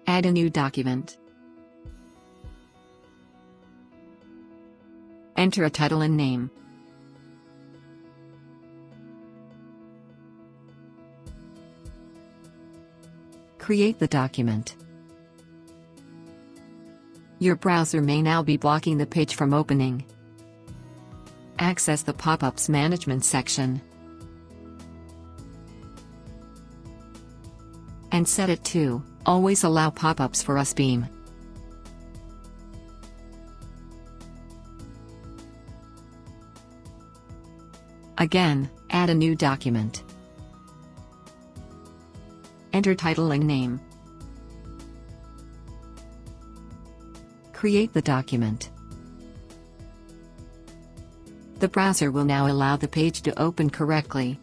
Add a new document. Enter a title and name. Create the document. Your browser may now be blocking the page from opening. Access the pop-ups management section and set it to always allow pop-ups for usBIM. Again, add a new document. Enter title and name. Create the document. The browser will now allow the page to open correctly.